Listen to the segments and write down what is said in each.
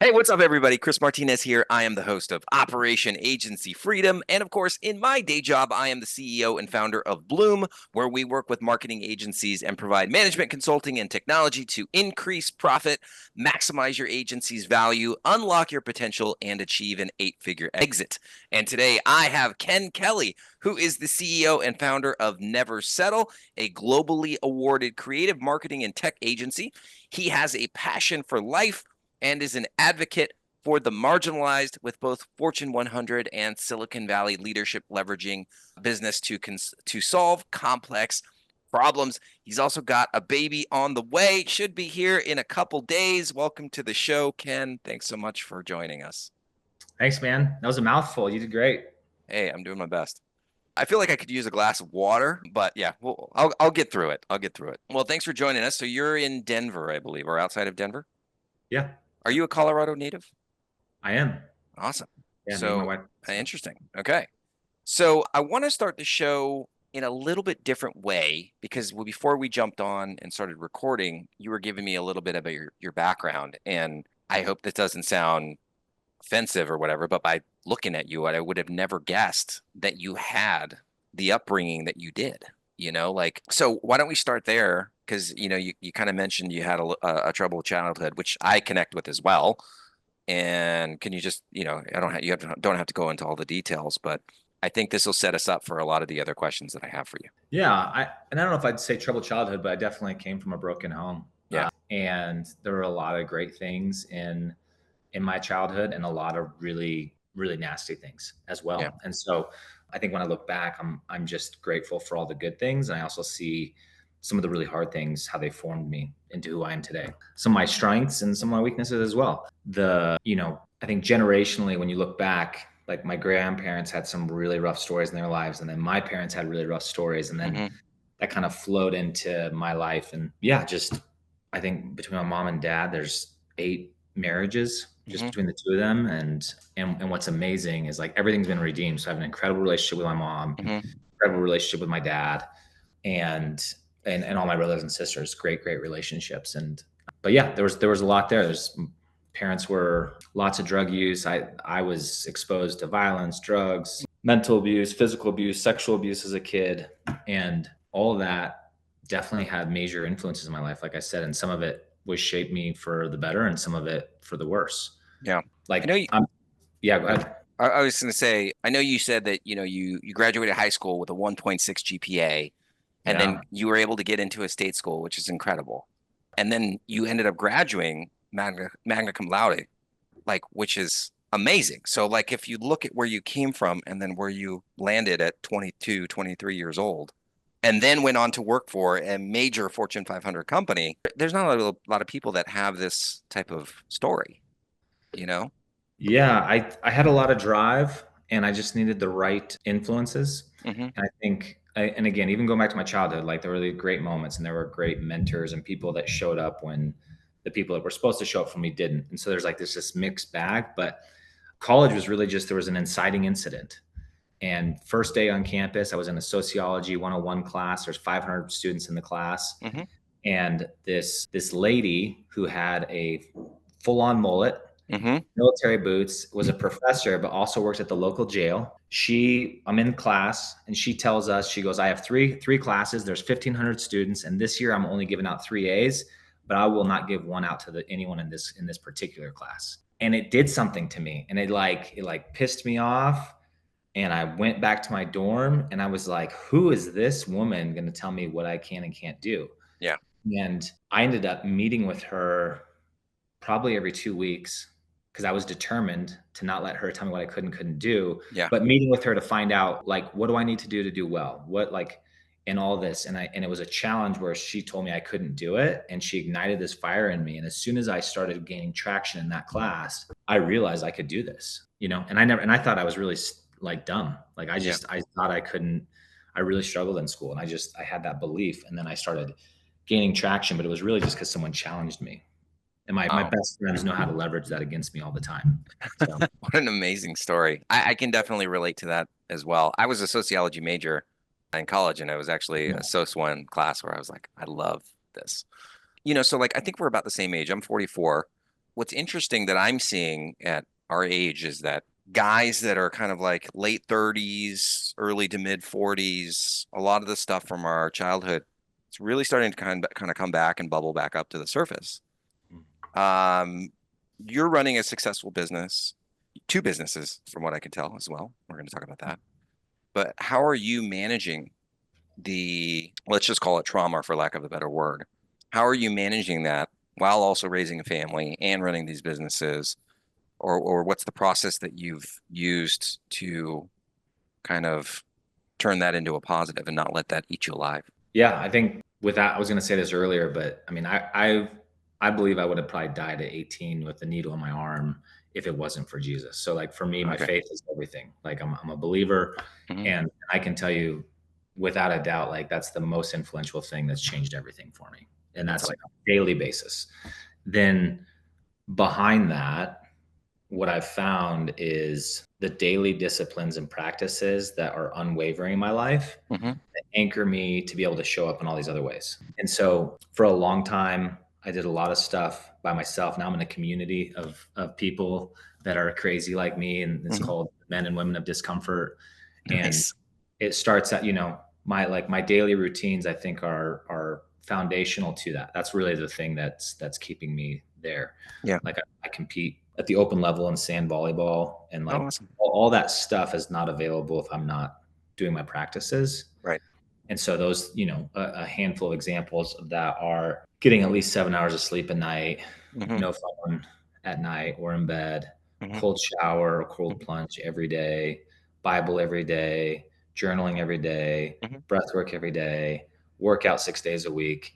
Hey, what's up, everybody? Chris Martinez here. I am the host of Operation Agency Freedom. And of course, in my day job, I am the CEO and founder of Bloom, where we work with marketing agencies and provide management consulting and technology to increase profit, maximize your agency's value, unlock your potential, and achieve an 8-figure exit. And today I have Kenn Kelly, who is the CEO and founder of Never Settle, a globally awarded creative marketing and tech agency. He has a passion for life and is an advocate for the marginalized with both Fortune 100 and Silicon Valley leadership leveraging business to solve complex problems. He's also got a baby on the way, should be here in a couple days. Welcome to the show, Kenn. Thanks so much for joining us. Thanks, man. That was a mouthful. You did great. Hey, I'm doing my best. I feel like I could use a glass of water, but yeah, I'll get through it. I'll get through it. Well, thanks for joining us. So you're in Denver, I believe, or outside of Denver? Yeah, Are you a Colorado native? I am. Awesome. Yeah, me and my So wife. interesting. Okay. So I want to start the show in a little bit different way because before we jumped on and started recording, you were giving me a little bit about your background. And I hope this doesn't sound offensive or whatever, but by looking at you, I would have never guessed that you had the upbringing that you did. So why don't we start there? Because, you kind of mentioned you had a troubled childhood, which I connect with as well. And can you just, don't have to go into all the details, but I think this will set us up for a lot of the other questions that I have for you. Yeah, and I don't know if I'd say troubled childhood, but I definitely came from a broken home. Yeah. And there were a lot of great things in my childhood, and a lot of really really nasty things as well. Yeah. And so I think when I look back, I'm just grateful for all the good things, and I also see some of the really hard things, how they formed me into who I am today. Some of my strengths and some of my weaknesses as well. I think generationally, when you look back, like my grandparents had some really rough stories in their lives, and then my parents had really rough stories, and then that kind of flowed into my life. And yeah, just I think between my mom and dad, there's 8 marriages just between the two of them. And what's amazing is like everything's been redeemed. So I have an incredible relationship with my mom, incredible relationship with my dad, and all my brothers and sisters, great relationships. But yeah, there was a lot there. Parents were lots of drug use. I was exposed to violence, drugs, mental abuse, physical abuse, sexual abuse as a kid, and all of that definitely had major influences in my life, like I said, and some of it was shaped me for the better and some of it for the worse. Yeah. Like, I know yeah, go ahead. I was going to say, I know you said that, you graduated high school with a 1.6 GPA, and then Yeah. you were able to get into a state school, which is incredible. And then you ended up graduating magna cum laude, which is amazing. So like if you look at where you came from and then where you landed at 22, 23 years old, and then went on to work for a major Fortune 500 company, there's not a lot of people that have this type of story, you know? Yeah, I had a lot of drive, and I just needed the right influences. Hmm. And I think, and again, even going back to my childhood, like there were really great moments, and there were great mentors and people that showed up when the people that were supposed to show up for me didn't. And so there's like this mixed bag. But college was really just, there was an inciting incident. And first day on campus, I was in a sociology 101 class. There's 500 students in the class, Hmm. and this lady who had a full on mullet, Hmm. military boots, was a professor, but also worked at the local jail. I'm in class, and she tells us, she goes, I have three classes. There's 1,500 students, and this year I'm only giving out 3 A's, but I will not give one out to anyone in this particular class. And it did something to me, and it pissed me off. And I went back to my dorm, and I was like, who is this woman going to tell me what I can and can't do? Yeah. And I ended up meeting with her probably every 2 weeks, because I was determined to not let her tell me what I could and couldn't do, Yeah. but meeting with her to find out, like, what do I need to do well? And all this. And it was a challenge where she told me I couldn't do it, and she ignited this fire in me. And as soon as I started gaining traction in that class, I realized I could do this, and I thought I was really like dumb. Like I thought I couldn't. I really struggled in school, and I had that belief. And then I started gaining traction, but it was really just because someone challenged me. And my Wow. best friends know how to leverage that against me all the time. So What an amazing story. I can definitely relate to that as well. I was a sociology major in college, and I was actually yeah, a Soc 1 class where I was like, I love this. So like I think we're about the same age. I'm 44. what's interesting that I'm seeing at our age is that guys that are kind of like late 30s, early to mid 40s, a lot of the stuff from our childhood, it's really starting to kind of come back and bubble back up to the surface. Um, you're running a successful business, two businesses from what I can tell as well. We're going to talk about that. But how are you managing let's just call it trauma for lack of a better word? How are you managing that while also raising a family and running these businesses? Or what's the process that you've used to kind of turn that into a positive and not let that eat you alive? Yeah, I think with that, I was going to say this earlier, but I mean, I believe I would have probably died at 18 with a needle in my arm if it wasn't for Jesus. So like for me, my Okay. faith is everything. Like I'm a believer, Hmm. and I can tell you without a doubt, like that's the most influential thing that's changed everything for me. And That's that's awesome. like on a daily basis. Then behind that, what I've found is the daily disciplines and practices that are unwavering in my life Hmm. that anchor me to be able to show up in all these other ways. And so for a long time, I did a lot of stuff by myself. Now I'm in a community of people that are crazy like me, and it's Hmm. called Men and Women of Discomfort. And Nice. it starts at, my daily routines, I think are foundational to that. That's really the thing that's keeping me there. Yeah. Like I compete at the open level in sand volleyball, and Oh, like awesome. all that stuff is not available if I'm not doing my practices. Right. And so those, a handful of examples of that are getting at least 7 hours of sleep a night, Hmm. no phone at night or in bed, Hmm. cold shower or cold Hmm. plunge every day, Bible every day, journaling every day, Hmm. breath work every day, workout 6 days a week.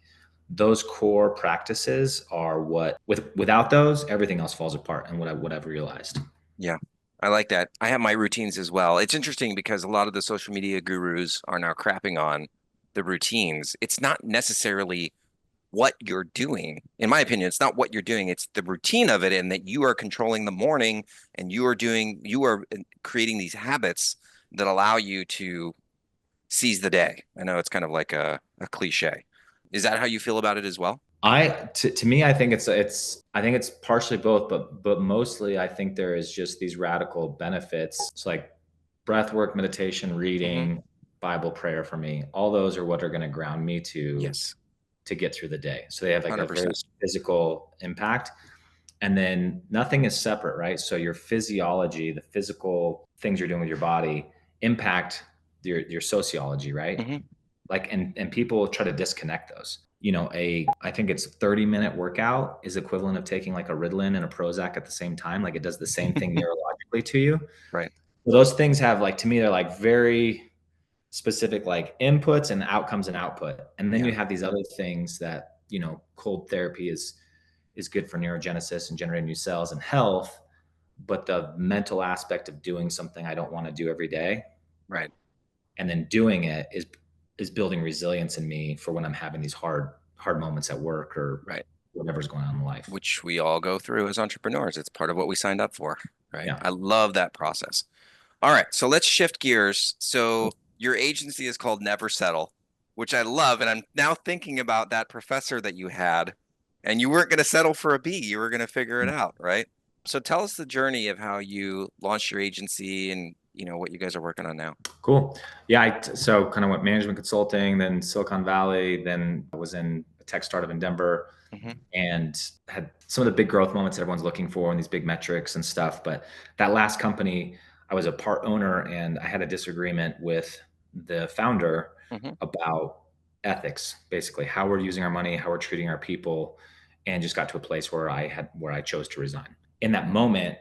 Those core practices are without those, everything else falls apart, and what I've realized. Yeah. I like that. I have my routines as well. It's interesting because a lot of the social media gurus are now crapping on the routines. It's not necessarily what you're doing. In my opinion, it's not what you're doing, it's the routine of it, and that you are controlling the morning and you are creating these habits that allow you to seize the day. I know it's kind of like a cliche. Is that how you feel about it as well? To me, I think I think it's partially both, but mostly I think there is just these radical benefits. It's like breath work, meditation, Hmm. reading, Bible, prayer for me. All those are what are going to ground me Yes, to get through the day. So they have like a very 100%. physical impact. And then nothing is separate, right? So your physiology, the physical things you're doing with your body impact your sociology, right? Hmm. Like, and people try to disconnect those. I think it's 30-minute workout is equivalent of taking like a Ritalin and a Prozac at the same time. Like it does the same thing neurologically to you. Right. So those things have, like, to me, they're like very specific, like inputs and outcomes and output. And then Yeah. you have these other things that, cold therapy is good for neurogenesis and generating new cells and health. But the mental aspect of doing something I don't want to do every day Right. and then doing it is building resilience in me for when I'm having these hard moments at work or Right. whatever's going on in life. Which we all go through as entrepreneurs. It's part of what we signed up for, right? Yeah. I love that process. All right, so let's shift gears. So your agency is called Never Settle, which I love, and I'm now thinking about that professor that you had, and you weren't going to settle for a B. You were going to figure it out, right? So tell us the journey of how you launched your agency and what you guys are working on now. Cool. Yeah. So kind of went management consulting, then Silicon Valley, then I was in a tech startup in Denver, Hmm. and had some of the big growth moments that everyone's looking for and these big metrics and stuff. But that last company, I was a part owner, and I had a disagreement with the founder Hmm. about ethics, basically how we're using our money, how we're treating our people, and just got to a place where I chose to resign. In that moment,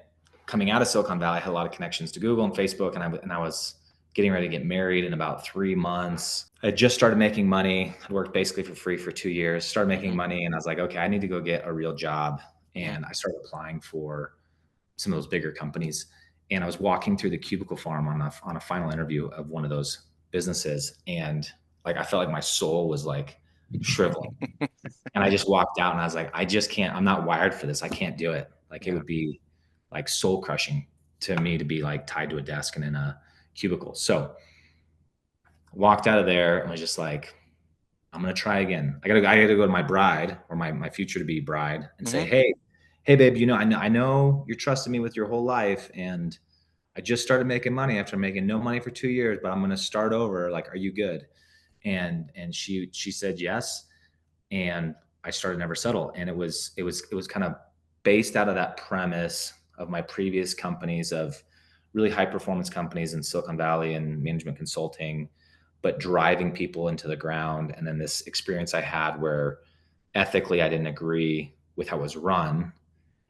coming out of Silicon Valley, I had a lot of connections to Google and Facebook, and I was getting ready to get married in about 3 months. I had just started making money. I worked basically for free for 2 years, started making Hmm. money, and I was like, okay, I need to go get a real job. Hmm. And I started applying for some of those bigger companies. And I was walking through the cubicle farm on a final interview of one of those businesses. And like, I felt like my soul was like shriveling. And I just walked out and I was like, I just can't, I'm not wired for this. I can't do it. Like, it Yeah. would be like soul crushing to me to be like tied to a desk and in a cubicle. So walked out of there and was just like, I'm gonna try again. I gotta go to my bride or my future to be bride and say, Hmm. hey, hey babe, I know you're trusting me with your whole life, and I just started making money after making no money for 2 years, but I'm going to start over. Like, are you good? And she said yes. And I started Never Settle. And it was kind of based out of that premise of my previous companies, of really high performance companies in Silicon Valley and management consulting, but driving people into the ground. And then this experience I had where ethically I didn't agree with how it was run.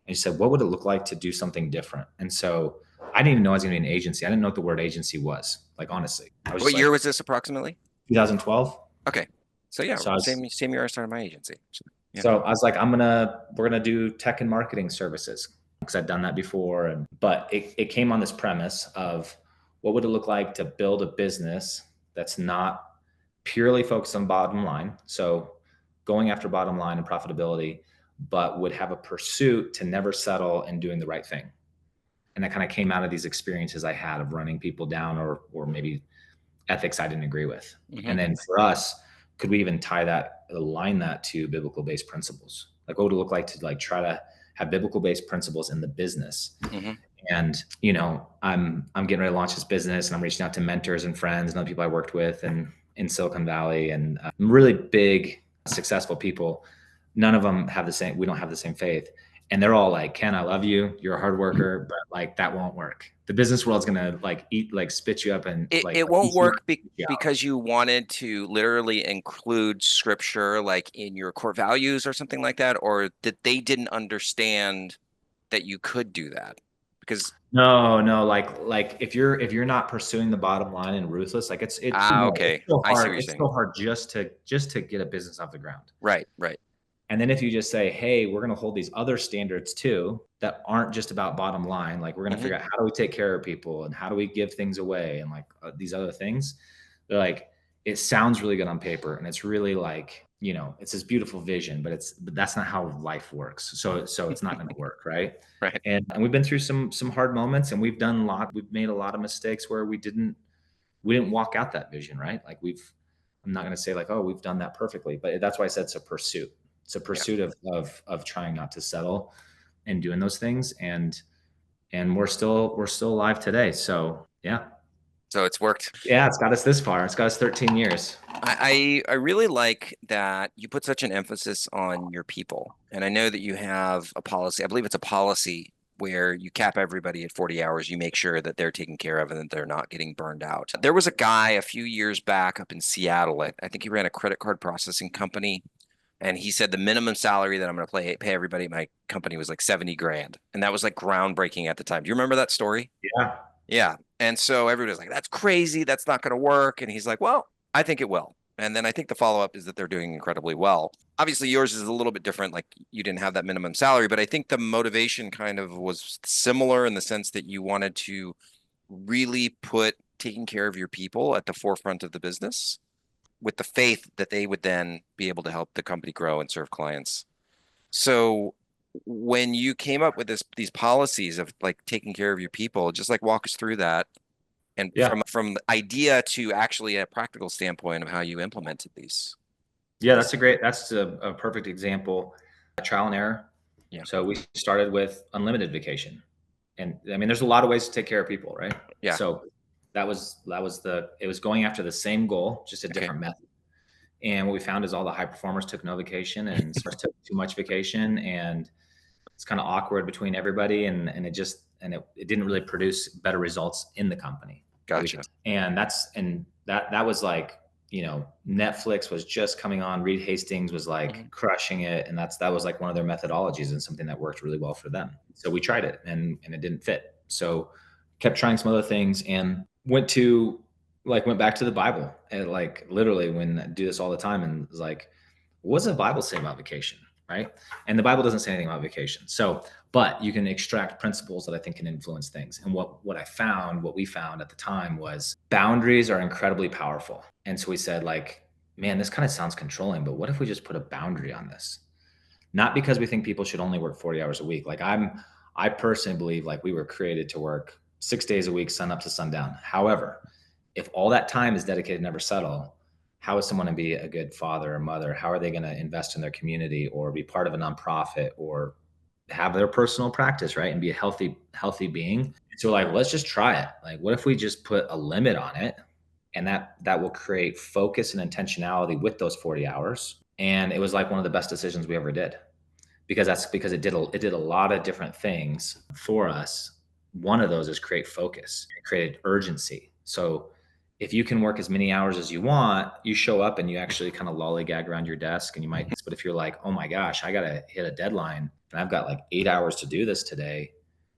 And she said, what would it look like to do something different? And so I didn't even know I was going to be an agency. I didn't know what the word agency was. Like, honestly, I was What just year like was this approximately? 2012. Okay. So yeah, So I was, same year I started my agency. Yeah. so I was like, we're going to do tech and marketing services because I'd done that before. But it came on this premise of what would it look like to build a business that's not purely focused on bottom line. So going after bottom line and profitability, but would have a pursuit to never settle and doing the right thing. And that kind of came out of these experiences I had of running people down, or maybe ethics I didn't agree with. Mm-hmm. And then for us, could we even align that to biblical based principles? Like, what would it look like to try to have biblical based principles in the business? Mm-hmm. And I'm getting ready to launch this business, and I'm reaching out to mentors and friends and other people I worked with and in Silicon Valley, and really big, successful people. None of them have the same. We don't have the same faith, and they're all like, "Ken, I love you. You're a hard worker, but like that won't work. The business world's gonna spit you up and It won't work because you wanted to literally include scripture like in your core values or something like that, or that they didn't understand that you could do that. Because No, like if you're not pursuing the bottom line and ruthless, like it's okay, so I see what hard. you're It's saying. so hard just to get a business off the ground. Right, right. And then if you just say, hey, we're going to hold these other standards too that aren't just about bottom line, like we're going to Mm-hmm. figure out how do we take care of people and how do we give things away and these other things, they're like, it sounds really good on paper, and it's really like, it's this beautiful vision, but that's not how life works. So it's not going to work, right? Right. And we've been through some hard moments, and we've made a lot of mistakes where we didn't walk out that vision, right? Like I'm not going to say like, oh, we've done that perfectly, but that's why I said it's a pursuit. It's a pursuit of trying not to settle and doing those things. And we're still alive today. So yeah. So it's worked. Yeah, it's got us this far. It's got us 13 years. I really like that you put such an emphasis on your people. And I know that you have a policy, I believe it's a policy where you cap everybody at 40 hours. You make sure that they're taken care of and that they're not getting burned out. There was a guy a few years back up in Seattle. I think he ran a credit card processing company. And he said the minimum salary that I'm going to pay everybody at my company was like 70 grand. And that was like groundbreaking at the time. Do you remember that story? Yeah. Yeah. And so everybody was like, that's crazy. That's not going to work. And he's like, well, I think it will. And then I think the follow up is that they're doing incredibly well. Obviously, yours is a little bit different. Like you didn't have that minimum salary, but I think the motivation kind of was similar in the sense that you wanted to really put taking care of your people at the forefront of the business with the faith that they would then be able to help the company grow and serve clients. So when you came up with these policies of like taking care of your people, just like walk us through that and Yeah. from the idea to actually a practical standpoint of how you implemented these. Yeah. That's a perfect example. Trial and error. Yeah. So we started with unlimited vacation. And I mean, there's a lot of ways to take care of people, right? Yeah. So it was going after the same goal, just a different method. And what we found is all the high performers took no vacation, and some took too much vacation, and it's kind of awkward between everybody, and it didn't really produce better results in the company. Gotcha. And that was like, Netflix was just coming on. Reed Hastings was like crushing it, and that was like one of their methodologies and something that worked really well for them. So we tried it, and it didn't fit. So kept trying some other things, and went back to the Bible, and like literally when I do this all the time, and was like, what does the Bible say about vacation? Right. And the Bible doesn't say anything about vacation. So, but you can extract principles that I think can influence things. And what we found at the time was boundaries are incredibly powerful. And so we said like, man, this kind of sounds controlling, but what if we just put a boundary on this? Not because we think people should only work 40 hours a week. Like I personally believe like we were created to work 6 days a week, sun up to sundown. However, if all that time is dedicated to never settle, how is someone to be a good father or mother? How are they going to invest in their community or be part of a nonprofit or have their personal practice, right? And be a healthy being. So like, let's just try it. Like, what if we just put a limit on it, and that will create focus and intentionality with those 40 hours. And it was like one of the best decisions we ever did, because it did a lot of different things for us. One of those is create focus. It created urgency. So if you can work as many hours as you want, you show up and you actually kind of lollygag around your desk, and you might, but if you're like, oh my gosh, I got to hit a deadline and I've got like 8 hours to do this today,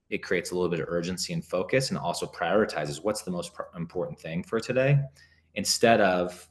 it creates a little bit of urgency and focus, and also prioritizes what's the most important thing for today, instead of,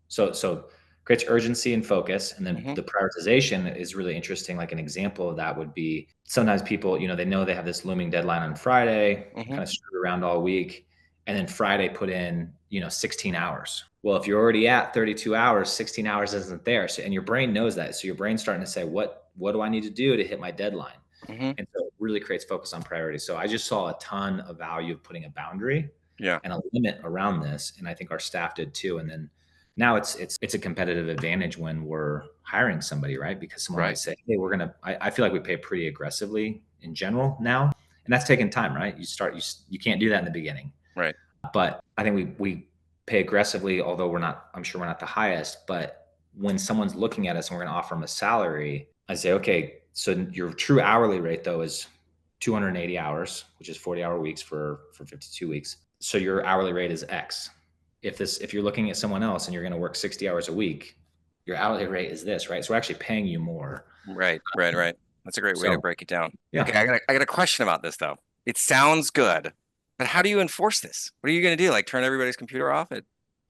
so creates urgency and focus. And then the prioritization is really interesting. Like an example of that would be, sometimes people, they know they have this looming deadline on Friday, kind of screw around all week, and then Friday put in, 16 hours. Well, if you're already at 32 hours, 16 hours isn't there. So, and your brain knows that. So your brain's starting to say, what do I need to do to hit my deadline? And so it really creates focus on priorities. So I just saw a ton of value of putting a boundary and a limit around this. And I think our staff did too. And then now it's a competitive advantage when we're hiring somebody, right? Because someone might say, hey, I feel like we pay pretty aggressively in general now. And that's taking time, right? You can't do that in the beginning. Right. But I think we pay aggressively, although I'm sure we're not the highest. But when someone's looking at us and we're going to offer them a salary, I say, okay, so your true hourly rate though is 280 hours, which is 40-hour weeks for 52 weeks. So your hourly rate is X. If you're looking at someone else and you're going to work 60 hours a week, your hourly rate is this, right? So we're actually paying you more. Right. That's a great way to break it down. Yeah. Okay, I got a question about this though. It sounds good, but how do you enforce this? What are you going to do? Like turn everybody's computer off at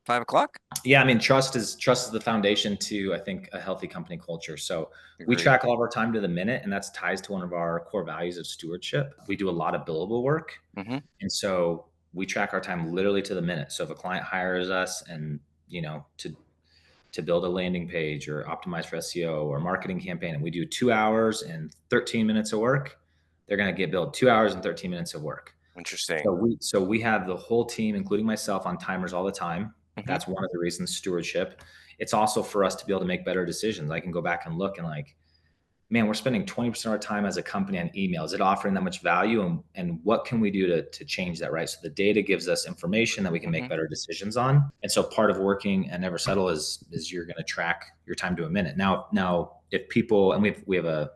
5 o'clock? Yeah, I mean, trust is the foundation to, I think, a healthy company culture. So we track all of our time to the minute, and that's ties to one of our core values of stewardship. We do a lot of billable work, and so we track our time literally to the minute. So if a client hires us and to build a landing page or optimize for SEO or marketing campaign, and we do 2 hours and 13 minutes of work, they're going to get billed 2 hours and 13 minutes of work. Interesting. So we have the whole team, including myself, on timers all the time. That's one of the reasons, stewardship. It's also for us to be able to make better decisions. I can go back and look and like, man, we're spending 20% of our time as a company on email. Is it offering that much value? And what can we do to change that, right? So the data gives us information that we can make better decisions on. And so part of working at Never Settle is you're going to track your time to a minute. Now if people, and we have a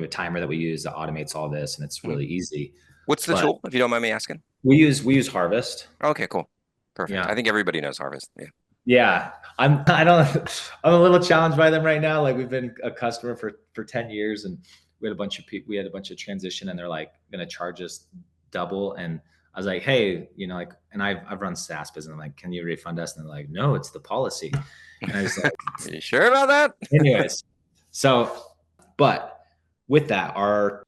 timer that we use that automates all this, and it's really easy. What's the tool, if you don't mind me asking? We use Harvest. Okay, cool. Perfect. Yeah. I think everybody knows Harvest. Yeah. Yeah. I'm a little challenged by them right now. Like, we've been a customer for 10 years, and we had a bunch of transition, and they're like going to charge us double. And I was like, hey, and I've run SaaS business. I'm like, can you refund us? And they're like, no, it's the policy. And I was like, are you sure about that? Anyways. But with that, I'm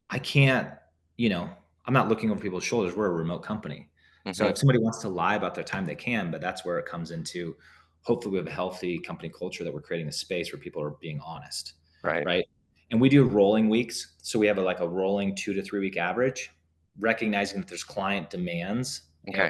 not looking over people's shoulders. We're a remote company. So if somebody wants to lie about their time, they can, but that's where it comes into, hopefully we have a healthy company culture that we're creating a space where people are being honest. Right. And we do rolling weeks. So we have a rolling 2 to 3 week average, recognizing that there's client demands.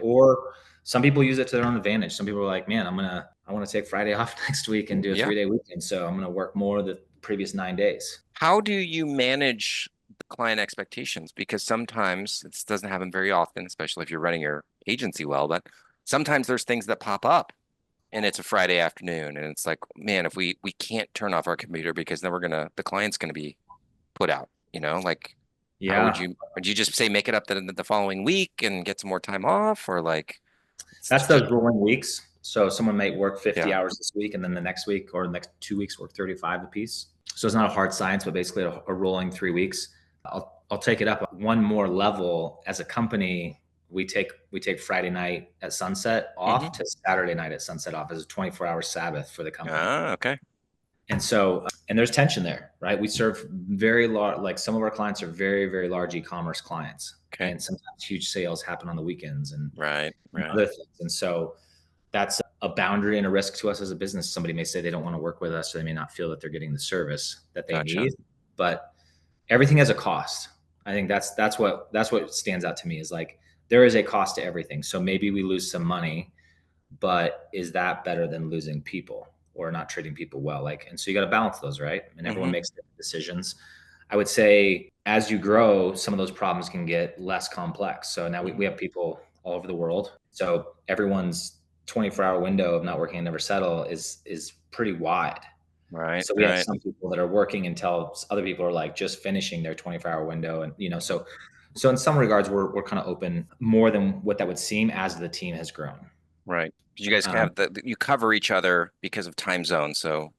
Or some people use it to their own advantage. Some people are like, man, I want to take Friday off next week and do a 3-day weekend. So I'm going to work more the previous 9 days. How do you manage client expectations? Because sometimes it doesn't happen very often, especially if you're running your agency well, but sometimes there's things that pop up and it's a Friday afternoon and it's like, man, if we can't turn off our computer because then the client's going to be put out, how would you just say, make it up the following week and get some more time off, or that's those rolling weeks. So someone might work 50 hours this week, and then the next week or the next 2 weeks work 35 apiece. So it's not a hard science, but basically a rolling 3 weeks. I'll take it up one more level. As a company, we take Friday night at sunset off to Saturday night at sunset off as a 24-hour Sabbath for the company. Okay. And so, and there's tension there, right? We serve very large, some of our clients are very, very large e-commerce clients. Okay. And sometimes huge sales happen on the weekends and other things. And so that's a boundary and a risk to us as a business. Somebody may say they don't want to work with us, or they may not feel that they're getting the service that they need, but everything has a cost. I think that's what stands out to me, is there is a cost to everything. So maybe we lose some money, but is that better than losing people or not treating people well? And so you got to balance those, right? And everyone makes different decisions. I would say as you grow, some of those problems can get less complex. So now we have people all over the world. So everyone's 24-hour window of not working and never settle is pretty wide. Right. So we have Right. some people that are working until other people are like just finishing their 24-hour window. And, so in some regards, we're kind of open more than what that would seem as the team has grown. Right. You guys Um, have you cover each other because of time zone. So,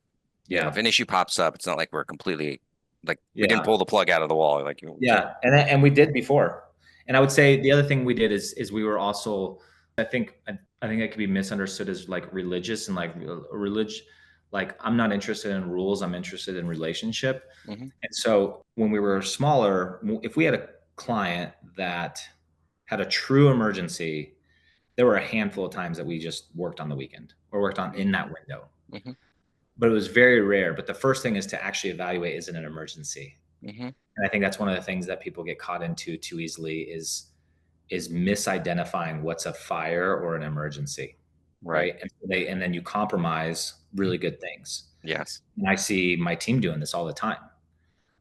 if yeah. an issue pops up, it's not like we're completely like we didn't Yeah. pull the plug out of the wall. Like you can't. Yeah. And we did before. And I would say the other thing we did is we were also, I think that could be misunderstood as like religious and like religion. Like I'm not interested in rules. I'm interested in relationship. Hmm. And so when we were smaller, if we had a client that had a true emergency, there were a handful of times that we just worked on the weekend or worked on in that window. Hmm. But it was very rare. But the first thing is to actually evaluate, is it an emergency? Hmm. And I think that's one of the things that people get caught into too easily is misidentifying what's a fire or an emergency, Right. right? And then you compromise really good things. Yes. And I see my team doing this all the time.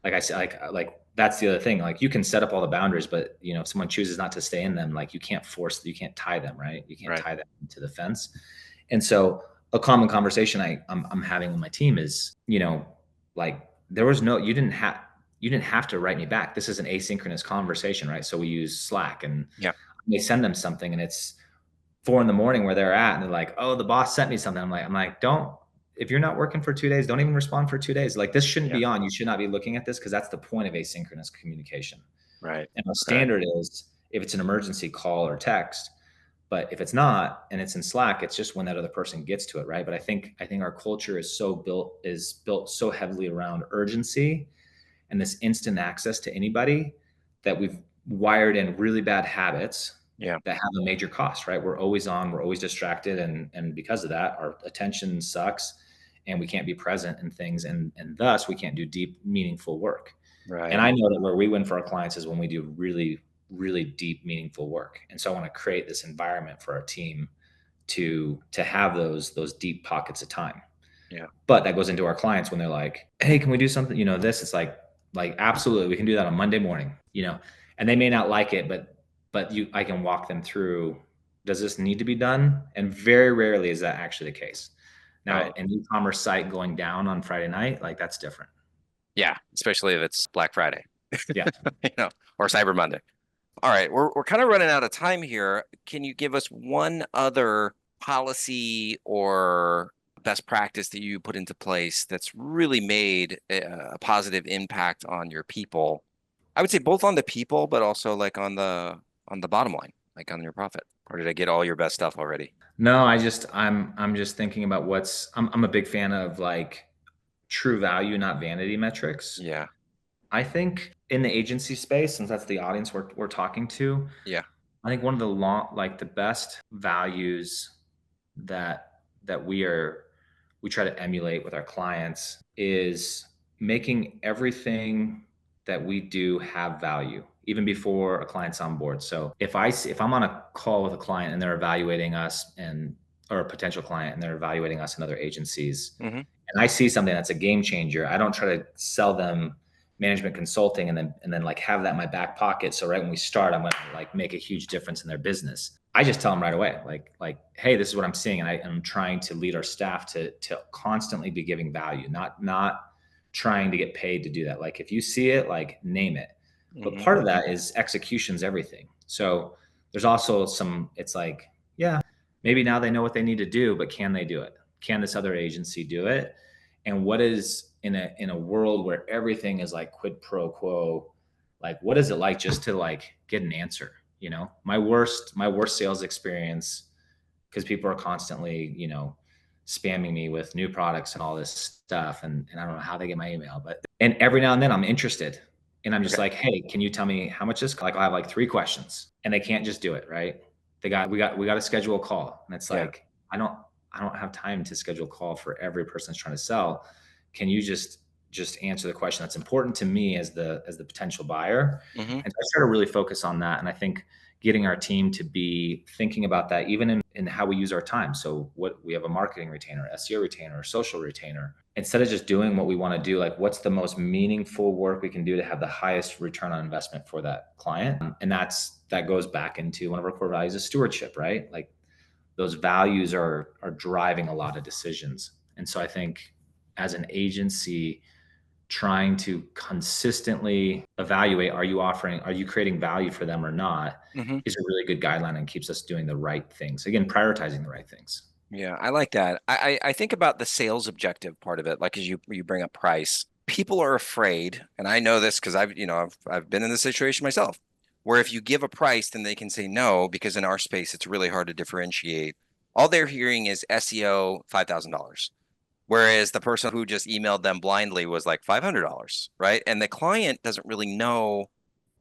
Like I said, like that's the other thing. Like you can set up all the boundaries, but if someone chooses not to stay in them, like you can't tie them, right? You can't Right. tie them to the fence. And so a common conversation I'm having with my team is, like there was no, you didn't have to write me back. This is an asynchronous conversation, right? So we use Slack and Yeah. they send them something and it's 4 a.m. where they're at. And they're like, oh, the boss sent me something. I'm like, if you're not working for 2 days, don't even respond for 2 days. Like this shouldn't Yeah. be on. You should not be looking at this because that's the point of asynchronous communication. Right. And our Okay. standard is if it's an emergency, call or text. But if it's not and it's in Slack, it's just when that other person gets to it, right? But I think our culture is built so heavily around urgency and this instant access to anybody that we've wired in really bad habits Yeah. that have a major cost, right? We're always on, we're always distracted. And because of that, our attention sucks and we can't be present in things. And thus we can't do deep, meaningful work. And Right. I know that where we win for our clients is when we do really, really deep, meaningful work. And so I want to create this environment for our team to have those deep pockets of time. Yeah. But that goes into our clients when they're like, hey, can we do something? This it's like absolutely we can do that on Monday morning, and they may not like it, but I can walk them through, does this need to be done? And very rarely is that actually the case. Now, Right. an e-commerce site going down on Friday night, like that's different. Yeah. Especially if it's Black Friday, Yeah. or Cyber Monday. All right, we're kind of running out of time here. Can you give us one other policy or best practice that you put into place that's really made a positive impact on your people? I would say both on the people, but also like on the bottom line, like on your profit. Or did I get all your best stuff already? No, I'm just thinking about I'm a big fan of like true value, not vanity metrics. Yeah, I think in the agency space, since that's the audience we're talking to, yeah, I think one of the best values that we try to emulate with our clients is making everything that we do have value even before a client's on board. So if I'm on a call with a client and they're evaluating us or a potential client and they're evaluating us in other agencies hmm, and I see something that's a game changer, I don't try to sell them management consulting and then like have that in my back pocket. So right when we start, I'm going to like make a huge difference in their business. I just tell them right away, like, hey, this is what I'm seeing, and I'm trying to lead our staff to constantly be giving value, not trying to get paid to do that. Like if you see it, like name it. But hmm, part of that is execution's everything. So there's also it's like, yeah, maybe now they know what they need to do, but can they do it? Can this other agency do it? And what is in a world where everything is like quid pro quo, like what is it like just to like get an answer? My worst sales experience, because people are constantly, spamming me with new products and all this stuff. And I don't know how they get my email, and every now and then I'm interested. And I'm just okay, like, hey, can you tell me how much this, like, I'll have like 3 questions and they can't just do it. Right. We got to schedule a call. And it's yeah, like, I don't have time to schedule a call for every person that's trying to sell. Can you just just answer the question that's important to me as the potential buyer. Mm-hmm. And so I try to really focus on that. And I think getting our team to be thinking about that, even in how we use our time. So what we have a marketing retainer, SEO retainer, social retainer, instead of just doing what we want to do, like what's the most meaningful work we can do to have the highest return on investment for that client. And that goes back into one of our core values is stewardship, right? Like those values are driving a lot of decisions. And so I think as an agency, trying to consistently evaluate, are you creating value for them or not, Mm-hmm. is a really good guideline and keeps us doing the right things. Again, prioritizing the right things. Yeah, I like that. I think about the sales objective part of it, like as you bring up price. People are afraid, and I know this because I've been in this situation myself, where if you give a price, then they can say no, because in our space it's really hard to differentiate. All they're hearing is SEO $5,000. Whereas the person who just emailed them blindly was like $500, right? And the client doesn't really know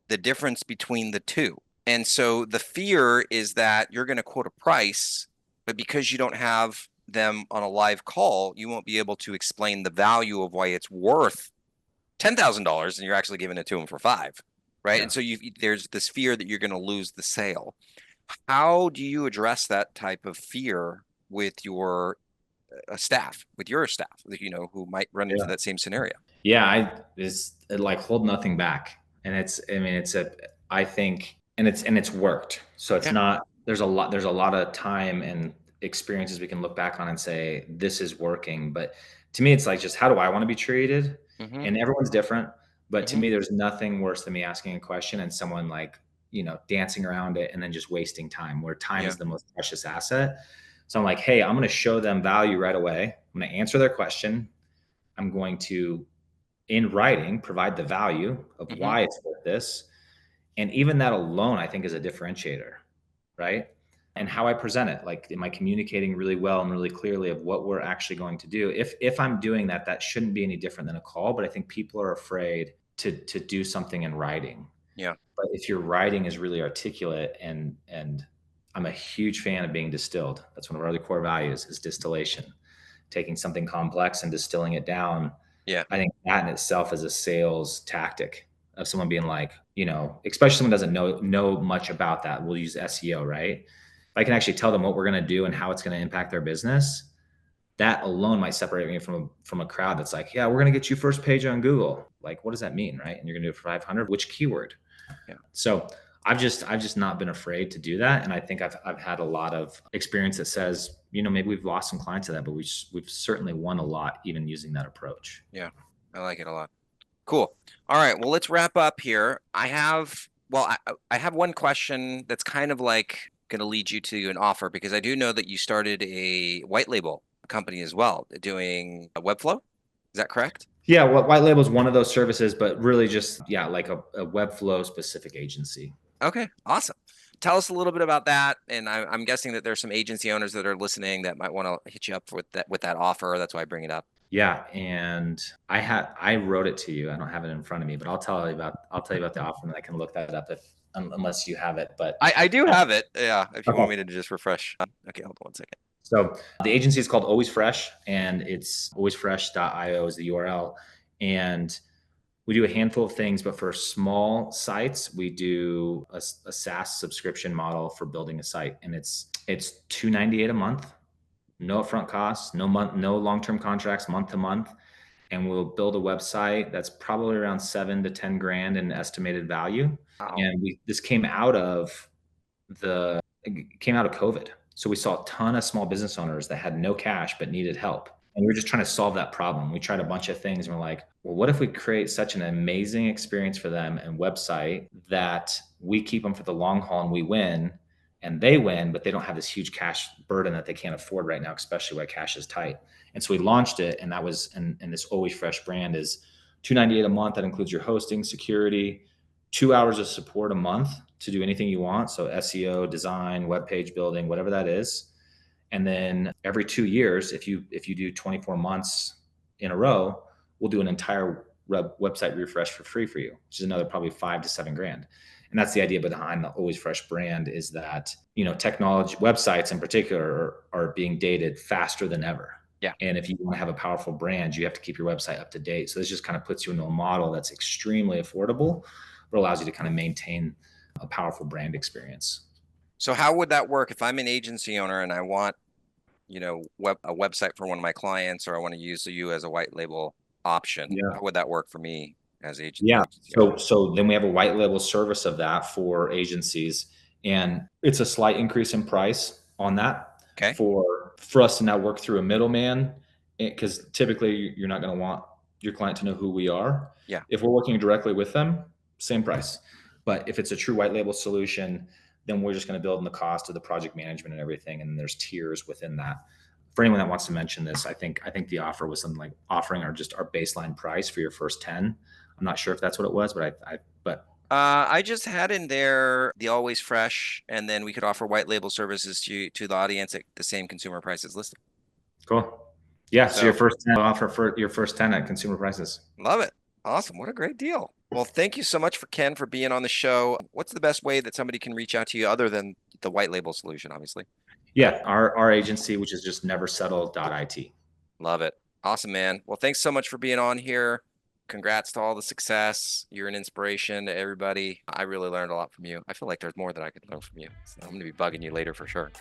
the difference between the two. And so the fear is that you're going to quote a price, but because you don't have them on a live call, you won't be able to explain the value of why it's worth $10,000 and you're actually giving it to them for five, right? Yeah. And so there's this fear that you're going to lose the sale. How do you address that type of fear with your staff, who might run into that same scenario? Yeah, it's like hold nothing back. And I think, and it's worked. So it's Yeah. not, there's a lot of time and experiences we can look back on and say, this is working. But to me, it's like, just how do I want to be treated? Mm-hmm. And everyone's different. But to Mm-hmm. me, there's nothing worse than me asking a question and someone like, dancing around it and then just wasting time, where time Yeah. is the most precious asset. So I'm like, hey, I'm going to show them value right away. I'm going to answer their question. I'm going to, in writing, provide the value of Mm-hmm. why it's worth this. And even that alone, I think, is a differentiator, right? And how I present it, like, am I communicating really well and really clearly of what we're actually going to do? If I'm doing that, that shouldn't be any different than a call. But I think people are afraid to do something in writing. Yeah. But if your writing is really articulate, and I'm a huge fan of being distilled. That's one of our other core values, is distillation, taking something complex and distilling it down. Yeah. I think that in itself is a sales tactic of someone being like, especially someone doesn't know much about that. We'll use SEO, right? If I can actually tell them what we're going to do and how it's going to impact their business, that alone might separate me from a crowd that's like, yeah, we're going to get you first page on Google. Like, what does that mean, right? And you're going to do it for 500. Which keyword? Yeah. So I've just not been afraid to do that, and I think I've had a lot of experience that says, maybe we've lost some clients to that, but we've certainly won a lot even using that approach. Yeah, I like it a lot. Cool. All right. Well, let's wrap up here. I have one question that's kind of like going to lead you to an offer, because I do know that you started a white label company as well, doing a Webflow. Is that correct? Yeah, well, white label is one of those services, but really just, like a Webflow specific agency. Okay, awesome. Tell us a little bit about that. And I'm guessing that there's some agency owners that are listening that might want to hit you up with that offer. That's why I bring it up. Yeah, and I wrote it to you. I don't have it in front of me, but I'll tell you about the offer, and I can look that up unless you have it. But I do have it. Yeah, if you Okay. want me to just refresh. Okay, hold on 1 second. So the agency is called Always Fresh, and it's alwaysfresh.io is the URL. And we do a handful of things, but for small sites, we do a SaaS subscription model for building a site, and it's $298 a month, no upfront costs, no long-term contracts, month to month, and we'll build a website that's probably around 7 to 10 grand in estimated value. Wow. And this came out of COVID. So we saw a ton of small business owners that had no cash but needed help. And we were just trying to solve that problem. We tried a bunch of things, and we're like, well, what if we create such an amazing experience for them and website that we keep them for the long haul and we win, and they win, but they don't have this huge cash burden that they can't afford right now, especially where cash is tight. And so we launched it, and and this Always Fresh brand is $298 a month. That includes your hosting, security, 2 hours of support a month to do anything you want. So SEO, design, web page building, whatever that is. And then every 2 years, if you do 24 months in a row, we'll do an entire website refresh for free for you, which is another probably 5 to 7 grand. And that's the idea behind the Always Fresh brand, is that, technology websites in particular are being dated faster than ever. Yeah. And if you want to have a powerful brand, you have to keep your website up to date. So this just kind of puts you into a model that's extremely affordable, but allows you to kind of maintain a powerful brand experience. So how would that work if I'm an agency owner and I want, a website for one of my clients, or I want to use you as a white label option? Yeah. How would that work for me as Yeah. agency owner? So then we have a white label service of that for agencies, and it's a slight increase in price on that Okay. for us to now work through a middleman, because typically you're not going to want your client to know who we are. Yeah. If we're working directly with them, same price. But if it's a true white label solution, then we're just going to build in the cost of the project management and everything, and there's tiers within that. For anyone that wants to mention this, I think the offer was something like offering our baseline price for your first 10. I'm not sure if that's what it was, but I just had in there the always fresh, and then we could offer white label services to the audience at the same consumer prices listed. Cool. Yeah. So your first 10 offer for your first 10 at consumer prices. Love it. Awesome. What a great deal. Well, thank you so much for Kenn for being on the show. What's the best way that somebody can reach out to you other than the white label solution, obviously? Yeah. Our agency, which is just neversettle.it. Love it. Awesome, man. Well, thanks so much for being on here. Congrats to all the success. You're an inspiration to everybody. I really learned a lot from you. I feel like there's more that I could learn from you. So I'm going to be bugging you later for sure.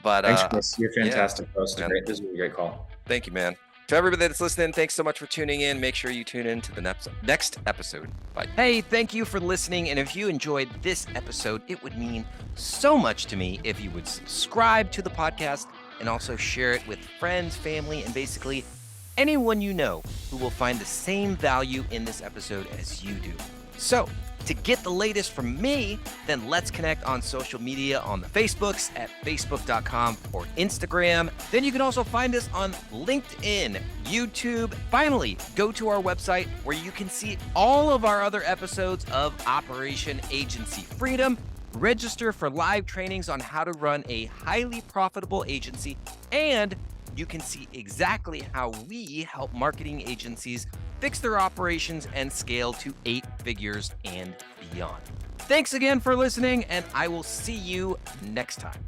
But thanks, Chris. You're fantastic. Yeah, This was a great call. Thank you, man. To everybody that's listening, thanks so much for tuning in. Make sure you tune in to the next episode. Bye. Hey, thank you for listening. And if you enjoyed this episode, it would mean so much to me if you would subscribe to the podcast and also share it with friends, family, and basically anyone you know who will find the same value in this episode as you do. So, to get the latest from me, then let's connect on social media on the Facebooks at facebook.com or Instagram. Then you can also find us on LinkedIn, YouTube. Finally, go to our website where you can see all of our other episodes of Operation Agency Freedom. Register for live trainings on how to run a highly profitable agency, and you can see exactly how we help marketing agencies fix their operations and scale to 8 figures and beyond. Thanks again for listening, and I will see you next time.